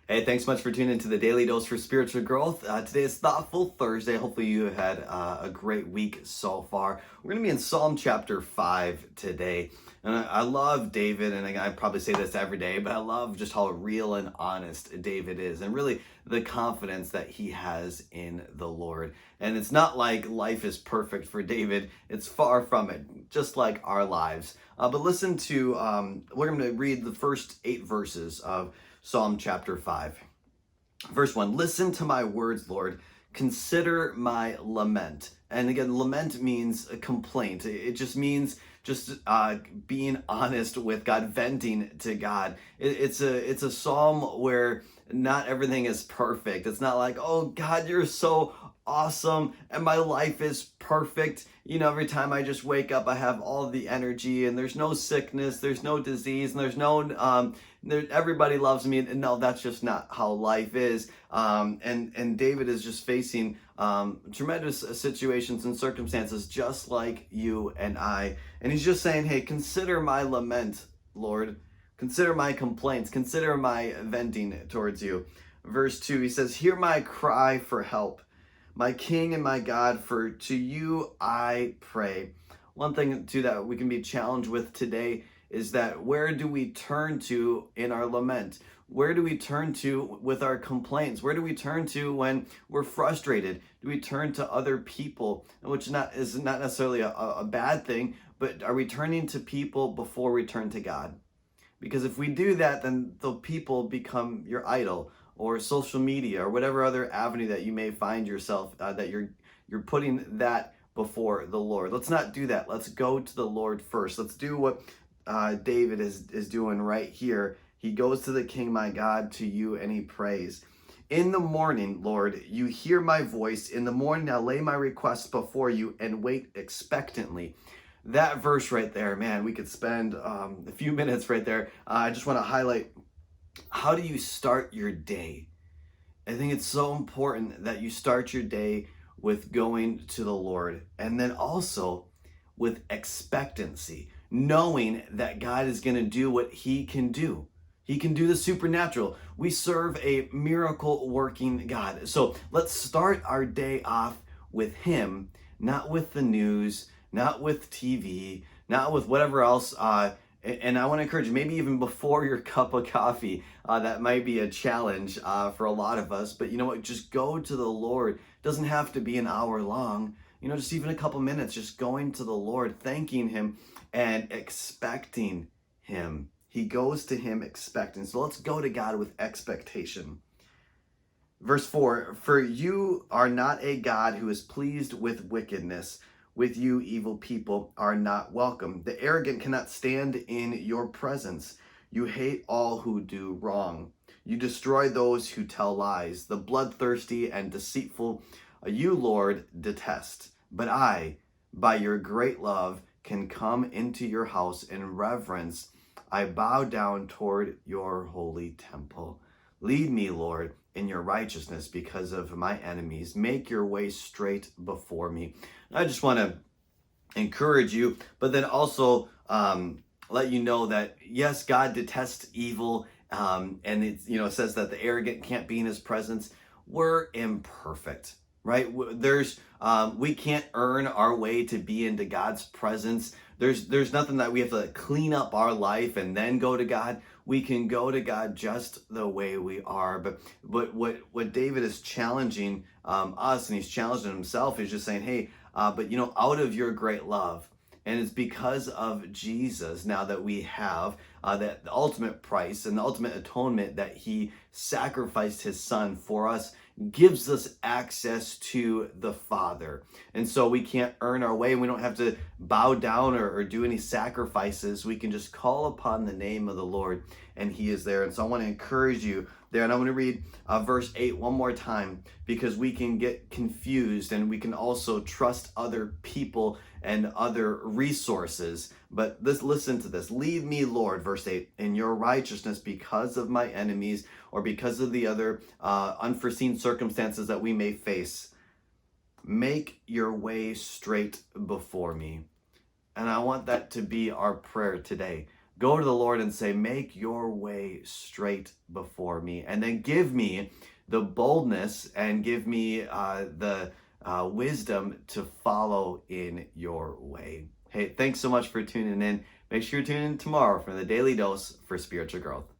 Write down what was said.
Hey, thanks so much for tuning into the Daily Dose for Spiritual Growth. Today is Thoughtful Thursday. Hopefully, you had a great week so far. We're going to be in Psalm chapter 5 today. And I love David, and I probably say this every day, but I love just how real and honest David is, and really the confidence that he has in the Lord. And it's not like life is perfect for David, it's far from it, just like our lives. But listen to, we're going to read the first 8 verses of Psalm chapter 5. Verse 1, listen to my words, Lord. Consider my lament. And again, lament means a complaint. It just means being honest with God, venting to God. It's a psalm where not everything is perfect. It's not like, oh God, you're so awesome and my life is perfect. You know, every time I just wake up, I have all the energy and there's no sickness, there's no disease, and there's no everybody loves me. And no, that's just not how life is. And David is just facing tremendous situations and circumstances just like you and I. And he's just saying, hey, consider my lament, Lord. Consider my complaints. Consider my venting towards you. Verse 2, he says, hear my cry for help, my King and my God, for to you I pray. One thing too that we can be challenged with today is that where do we turn to in our lament? Where do we turn to with our complaints? Where do we turn to when we're frustrated? Do we turn to other people, which is not necessarily a bad thing, but are we turning to people before we turn to God? Because if we do that, then the people become your idol, or social media, or whatever other avenue that you may find yourself that you're putting that before the Lord. Let's not do that. Let's go to the Lord first. Let's do what David is doing right here. He goes to the King, my God, to you, and he prays. In the morning, Lord, you hear my voice. In the morning, I lay my requests before you and wait expectantly. That verse right there, man, we could spend a few minutes right there. I just want to highlight, how do you start your day? I think it's so important that you start your day with going to the Lord, and then also with expectancy, knowing that God is going to do what he can do. He can do the supernatural. We serve a miracle working God. So let's start our day off with him, not with the news, not with TV, not with whatever else. And I want to encourage you, maybe even before your cup of coffee, that might be a challenge for a lot of us. But you know what? Just go to the Lord. It doesn't have to be an hour long. You know, just even a couple minutes, just going to the Lord, thanking him and expecting him. He goes to him expecting. So let's go to God with expectation. Verse 4, for you are not a God who is pleased with wickedness. With you, evil people are not welcome. The arrogant cannot stand in your presence. You hate all who do wrong. You destroy those who tell lies. The bloodthirsty and deceitful, you, Lord, detest. But I, by your great love, can come into your house in reverence. I bow down toward your holy temple. Lead me, Lord, in your righteousness because of my enemies. Make your way straight before me. I just want to encourage you, but then also let you know that yes, God detests evil, and it says that the arrogant can't be in his presence. We're imperfect, right? We can't earn our way to be into God's presence. There's nothing that we have to clean up our life and then go to God. We can go to God just the way we are. But what David is challenging us, and he's challenging himself, is just saying, hey, but out of your great love, and it's because of Jesus now that we have that the ultimate price and the ultimate atonement, that he sacrificed his son for us, gives us access to the Father. And so we can't earn our way. We don't have to bow down or do any sacrifices. We can just call upon the name of the Lord, and he is there. And so I want to encourage you there. And I'm going to read verse 8 one more time, because we can get confused and we can also trust other people and other resources. But listen to this. Lead me, Lord, verse 8, in your righteousness because of my enemies, or because of the other unforeseen circumstances that we may face. Make your way straight before me. And I want that to be our prayer today, go to the Lord and say, make your way straight before me. And then give me the boldness and give me the wisdom to follow in your way. Hey, thanks so much for tuning in. Make sure you tune in tomorrow for the Daily Dose for Spiritual Growth.